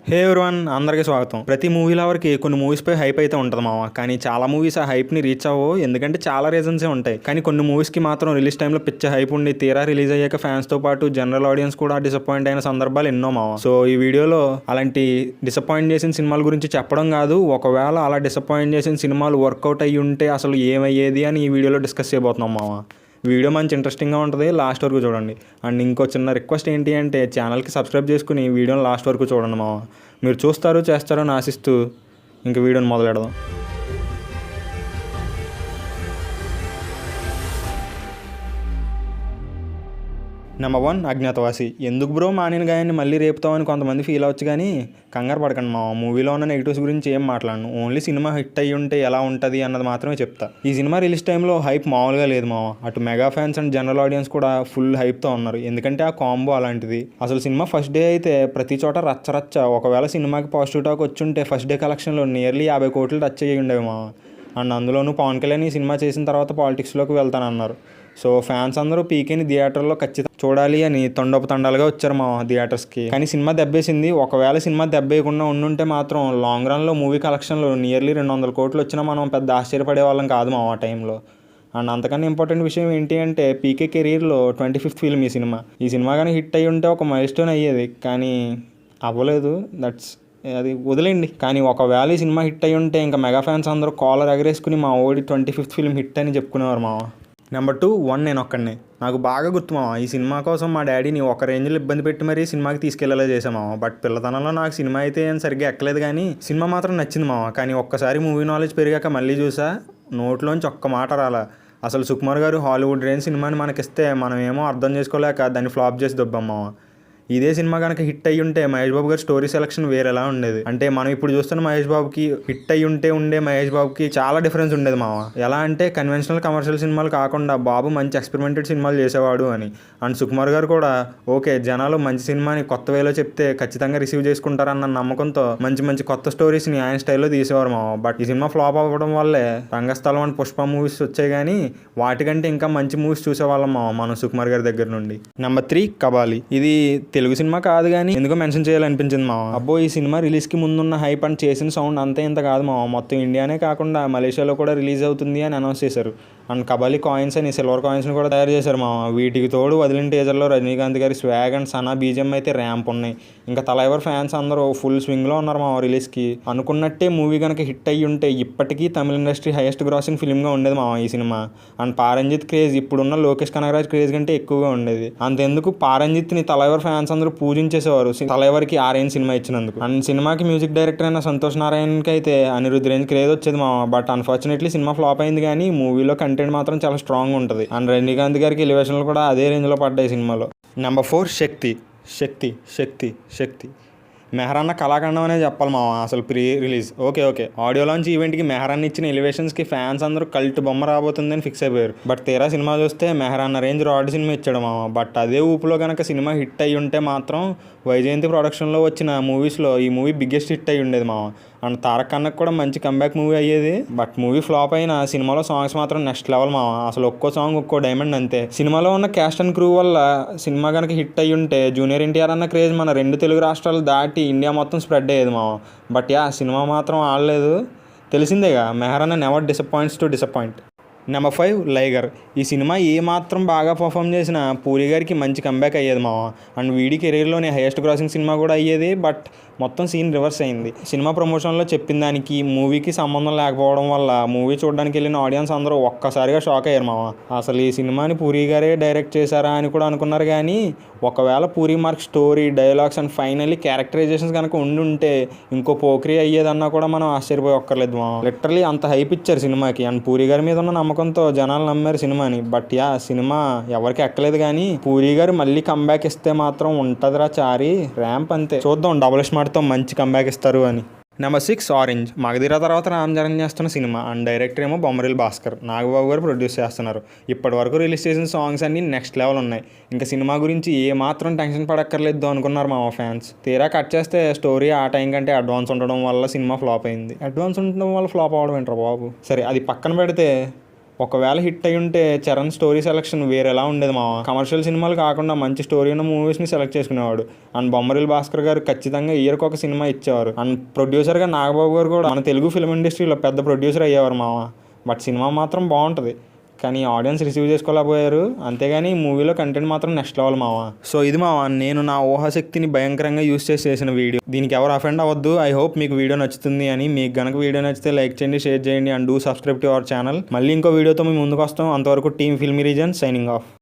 హే everyone, అందరికీ స్వాగతం. ప్రతి మూవీ లవర్కి కొన్ని మూవీస్పై హైప్ అయితే ఉంటుంది మామ. కానీ చాలా మూవీస్ ఆ హైప్ని రీచ్ అవ్వవు, ఎందుకంటే చాలా రీజన్సే ఉంటాయి. కానీ కొన్ని మూవీస్కి మాత్రం రిలీజ్ టైంలో పిచ్చ హైప్ ఉండి తీరా రిలీజ్ అయ్యాక ఫ్యాన్స్తో పాటు జనరల్ ఆడియన్స్ కూడా డిసప్పాయింట్ అయిన సందర్భాలు ఎన్నో మామ. సో ఈ వీడియోలో అలాంటి డిసప్పాయింట్ చేసిన సినిమాల గురించి చెప్పడం కాదు, ఒకవేళ అలా డిసప్పాయింట్ చేసిన సినిమాలు వర్కౌట్ అయ్యి ఉంటే అసలు ఏమయ్యేది అని ఈ వీడియోలో డిస్కస్ చేయబోతున్నాం మామ. వీడియో మంచి ఇంట్రెస్టింగ్గా ఉంటుంది, లాస్ట్ వరకు చూడండి. అండ్ ఇంకో చిన్న రిక్వెస్ట్ ఏంటి అంటే ఛానల్కి సబ్స్క్రైబ్ చేసుకుని వీడియోని లాస్ట్ వరకు చూడండి మామ. మీరు చూస్తారు చేస్తారని ఆశిస్తూ ఇంక వీడియోని మొదలెడదాం. నెంబర్ 1 అజ్ఞాతవాసి. ఎందుకు బ్రో మానిన గాయాన్ని మళ్ళీ రేపుతామని కొంతమంది ఫీల్ అవ్వచ్చు, కానీ కంగారు పడకండి మా. మూవీలో ఉన్న నెగిటివ్స్ గురించి ఏం మాట్లాడను, ఓన్లీ సినిమా హిట్ అయ్యి ఉంటే ఎలా ఉంటుంది అన్నది మాత్రమే చెప్తా. ఈ సినిమా రిలీజ్ టైంలో హైప్ మామూలుగా లేదు మా. అటు mega fans and general audience కూడా ఫుల్ హైప్తో ఉన్నారు, ఎందుకంటే ఆ కాంబో అలాంటిది. అసలు సినిమా ఫస్ట్ డే అయితే ప్రతి చోట రచ్చరచ్చ. ఒకవేళ సినిమాకి పాజిటివ్ టాక్ వచ్చి ఉంటే ఫస్ట్ డే కలెక్షన్లో నియర్లీ 50 కోట్లు టచ్ అయ్యి ఉండేవి మా. అండ్ అందులోనూ పవన్ కళ్యాణ్ ఈ సినిమా చేసిన తర్వాత పాలిటిక్స్లోకి వెళ్తానన్నారు. సో ఫ్యాన్స్ అందరూ పీకేని థియేటర్లో ఖచ్చితంగా చూడాలి అని తండాలుగా వచ్చారు మా థియేటర్స్కి. కానీ సినిమా దెబ్బేసింది. ఒకవేళ సినిమా దెబ్బేయకుండా ఉండుంటే మాత్రం లాంగ్ రన్లో మూవీ కలెక్షన్లో నియర్లీ 200 కోట్లు వచ్చినా మనం పెద్ద ఆశ్చర్యపడే వాళ్ళం కాదు మా టైంలో. అండ్ అంతకన్నా ఇంపార్టెంట్ విషయం ఏంటి అంటే పీకే కెరీర్లో 25th ఫిల్మ్ ఈ సినిమా. ఈ సినిమా కానీ హిట్ అయ్యి ఉంటే ఒక మైల్ స్టోన్ అయ్యేది, కానీ అవ్వలేదు. అది వదిలేండి. కానీ ఒకవేళ ఈ సినిమా హిట్ అయ్యి ఉంటే ఇంకా మెగా ఫ్యాన్స్ అందరూ కాలర్ ఎగరేసుకుని మా ఓడి 25th ఫిల్మ్ హిట్ అని చెప్పుకునేవారు మావ. నెంబర్ 2 1 నేను ఒక్కడినే. నాకు బాగా గుర్తు మావ, ఈ సినిమా కోసం మా డాడీని ఒక రేంజ్లో ఇబ్బంది పెట్టి మరీ సినిమాకి తీసుకెళ్లేలా చేసామావ. బట్ పిల్లతనంలో నాకు సినిమా అయితే ఏం సరిగ్గా ఎక్కలేదు, కానీ సినిమా మాత్రం నచ్చింది మావ. కానీ ఒక్కసారి మూవీ నాలెడ్జ్ పెరిగాక మళ్ళీ చూసా, నోట్లోంచి ఒక్క మాట రాలా. అసలు సుకుమార్ గారు హాలీవుడ్ రేంజ్ సినిమాని మనకిస్తే మనం ఏమో అర్థం చేసుకోలేక దాన్ని ఫ్లాప్ చేసి దొబ్బాం మావ. ఇదే సినిమా కనుక హిట్ అయ్యి ఉంటే మహేష్ బాబు గారి స్టోరీ సెలక్షన్ వేరేలా ఉండేది. అంటే మనం ఇప్పుడు చూస్తున్న మహేష్ బాబుకి హిట్ అయ్యి ఉండే మహేష్ బాబుకి చాలా డిఫరెన్స్ ఉండేది మావ. ఎలా అంటే కన్వెన్షనల్ కమర్షియల్ సినిమాలు కాకుండా బాబు మంచి ఎక్స్పెరిమెంటెడ్ సినిమాలు చేసేవాడు అని. అండ్ సుకుమార్ గారు కూడా ఓకే, జనాలు మంచి సినిమాని కొత్త వేలో చెప్తే ఖచ్చితంగా రిసీవ్ చేసుకుంటారన్న నమ్మకంతో మంచి కొత్త స్టోరీస్ని ఆయన స్టైల్లో తీసేవారు మావ. బట్ ఈ సినిమా ఫ్లాప్ అవ్వడం వల్లే రంగస్థలం అండ్ పుష్ప మూవీస్ వచ్చాయి, కానీ వాటికంటే ఇంకా మంచి మూవీస్ చూసేవాళ్ళం మావ మనం సుకుమార్ గారి దగ్గర నుండి. నెంబర్ 3 కబాలి. ఇది తెలుగు సినిమా కాదు, కానీ ఎందుకో మెన్షన్ చేయాలనిపించింది మావ. అబ్బో, ఈ సినిమా రిలీజ్కి ముందున్న హైప్ అండ్ చేసిన సౌండ్ అంతే ఇంత కాదు మావ. మొత్తం ఇండియానే కాకుండా మలేషియాలో కూడా రిలీజ్ అవుతుంది అని అనౌన్స్ చేశారు. అండ్ కబాలి కాయిన్స్ అని సిల్వర్ కాయిన్స్ని కూడా తయారు చేశారు మావ. వీటికి తోడు వదిలిన టీజర్లో రజనీకాంత్ గారి స్వాగ్ అండ్ సనా బీజిఎం అయితే ర్యాంప్ ఉన్నాయి. ఇంకా తలైవర్ ఫ్యాన్స్ అందరూ ఫుల్ స్వింగ్లో ఉన్నారు మావ రిలీజ్కి. అనుకున్నట్టే మూవీ కనుక హిట్ అయ్యి ఉంటే ఇప్పటికీ తమిళ ఇండస్ట్రీ హైయెస్ట్ గ్రాసింగ్ ఫిల్మ్గా ఉండేది మావ ఈ సినిమా. అండ్ పారంజిత్ క్రేజ్ ఇప్పుడున్న లోకేష్ కనగరాజ్ క్రేజ్ కంటే ఎక్కువగా ఉండేది. అంతెందుకు పారంజిత్ని తలైవర్ ఫ్యాన్స్ అందరూ పూజించేసేవారు తలైవర్కి ఆ రేంజ్ సినిమా ఇచ్చినందుకు. అండ్ సినిమాకి మ్యూజిక్ డైరెక్టర్ అయిన సంతోష్ నారాయణకి అయితే అనిరుద్ధ్ రేంజ్ క్రేజ్ వచ్చేది మావ. బట్ అన్ఫార్చునేట్లీ సినిమా ఫ్లాప్ అయింది, కానీ మూవీలో కంటెంట్ మాత్రం చాలా స్ట్రాంగ్ ఉంటుంది. అండ్ రజనీకాంత్ గారికి ఎలివేషన్లు కూడా అదే రేంజ్లో పడ్డాయి సినిమాలో. నెంబర్ 4 శక్తి. మెహరాన్న కళాఖండం అనే చెప్పాలి మావ. అసలు pre release okay audio launch ఈవెంట్కి మెహరాన్ ఇచ్చిన ఎలివేషన్స్కి ఫ్యాన్స్ అందరూ కల్ట్ బొమ్మ రాబోతుందని ఫిక్స్ అయిపోయారు. బట్ తీరా సినిమా చూస్తే మెహరాన్న రేంజ్ రాడ్ సినిమా ఇచ్చాడు మావ. బట్ అదే ఊపులో కనుక సినిమా హిట్ అయ్యి ఉంటే మాత్రం వైజయంతి ప్రొడక్షన్లో వచ్చిన మూవీస్లో ఈ మూవీ బిగ్గెస్ట్ హిట్ అయ్యి ఉండేది మావ. అండ్ తారక్ అన్నకు కూడా మంచి కంబ్యాక్ మూవీ అయ్యేది. బట్ మూవీ ఫ్లాప్ అయిన సినిమాలో సాంగ్స్ మాత్రం నెక్స్ట్ లెవెల్ మావ. అసలు ఒక్కో సాంగ్ ఒక్కో డైమండ్ అంతే. సినిమాలో ఉన్న క్యాస్ట్ అండ్ క్రూ వల్ల సినిమా కనుక హిట్ అయ్యి ఉంటే జూనియర్ ఎన్టీఆర్ అన్న క్రేజ్ మన 2 తెలుగు రాష్ట్రాలు దాటి ఇండియా మొత్తం స్ప్రెడ్ అయ్యేది మావ. బట్ సినిమా మాత్రం ఆడలేదు. తెలిసిందేగా, మెహరాన్ నెవర్ డిసప్పాయింట్. నెంబర్ 5 లైగర్. ఈ సినిమా ఏమాత్రం బాగా పర్ఫామ్ చేసినా పూరి గారికి మంచి కంబ్యాక్ అయ్యేది మావ. అండ్ వీడి కెరీర్లోనే హైయెస్ట్ గ్రాసింగ్ సినిమా కూడా అయ్యేది. బట్ మొత్తం సీన్ రివర్స్ అయింది. సినిమా ప్రమోషన్లో చెప్పిన దానికి మూవీకి సంబంధం లేకపోవడం వల్ల మూవీ చూడడానికి వెళ్ళిన ఆడియన్స్ అందరూ ఒక్కసారిగా షాక్ అయ్యారు మావ. అసలు ఈ సినిమాని పూరి గారే డైరెక్ట్ చేశారా అని కూడా అనుకున్నారు, కానీ ఒకవేళ puri mark story, dialogues and finally characterisations కనుక ఉండుంటే ఇంకో పోక్రీ అయ్యేదన్నా కూడా మనం ఆశ్చర్యపోయి ఒక్కర్లేదు మావ. లిటరలీ అంత హైప్ ఇచ్చారు సినిమాకి. అండ్ పూరి గారి మీద ఉన్న నమ్మకంతో జనాలు నమ్మారు సినిమాని. బట్ సినిమా ఎవరికి ఎక్కలేదు, కానీ పూరి గారు మళ్ళీ కంబ్యాక్ ఇస్తే మాత్రం ఉంటుందిరా చారి ర్యాంప్ అంతే. చూద్దాం డబుల్ స్మార్ట్తో మంచి కంబ్యాక్ ఇస్తారు అని. Number 6 orange. మగధీర తర్వాత రామ్ చరణ్ చేస్తున్న సినిమా. అండ్ డైరెక్టర్ ఏమో బొమ్మరిల్ భాస్కర్. నాగబాబు గారు ప్రొడ్యూస్ చేస్తున్నారు. ఇప్పటి వరకు రిలీజ్ చేసిన సాంగ్స్ అన్నీ నెక్స్ట్ లెవెల్ ఉన్నాయి. ఇంకా సినిమా గురించి ఏ మాత్రం టెన్షన్ పడక్కర్లేదు అనుకున్నారు మా ఫ్యాన్స్. తీరా కట్ చేస్తే స్టోరీ ఆ టైం కంటే అడ్వాన్స్ ఉండడం వల్ల సినిమా ఫ్లాప్ అయింది. అడ్వాన్స్ ఉండడం వల్ల ఫ్లాప్ అవ్వడం ఏంట్రా బాబు. సరే, అది పక్కన పెడితే ఒకవేళ హిట్ అయి ఉంటే చరణ్ స్టోరీ సెలక్షన్ వేరేలా ఉండేది మావా. కమర్షియల్ సినిమాలు కాకుండా మంచి స్టోరీ ఉన్న మూవీస్ని సెలెక్ట్ చేసుకునేవాడు. అండ్ బొమ్మరిల్ భాస్కర్ గారు ఖచ్చితంగా ఇయర్కి ఒక సినిమా ఇచ్చేవారు. అండ్ ప్రొడ్యూసర్గా నాగబాబు గారు కూడా మన తెలుగు ఫిల్మ్ ఇండస్ట్రీలో పెద్ద ప్రొడ్యూసర్ అయ్యేవారు మావా. బట్ సినిమా మాత్రం బాగుంటుంది, కానీ ఆడియన్స్ రిసీవ్ చేసుకోలేకపోయారు. అంతేగాని మూవీలో కంటెంట్ మాత్రం నెక్స్ట్ లెవెల్ మావా. సో ఇది మావా, నేను నా ఊహాశక్తిని భయంకరంగా యూస్ చేసి చేసిన వీడియో. దీనికి ఎవరు అఫెండ్ అవ్వద్దు. ఐ హోప్ మీకు వీడియో నచ్చుతుంది అని. మీకు గనక వీడియో నచ్చితే లైక్ చేయండి, షేర్ చేయండి and do subscribe to our channel. మళ్ళీ ఇంకో వీడియోతో మేము ముందుకు వస్తాం. అంతవరకు team filmy reason signing off.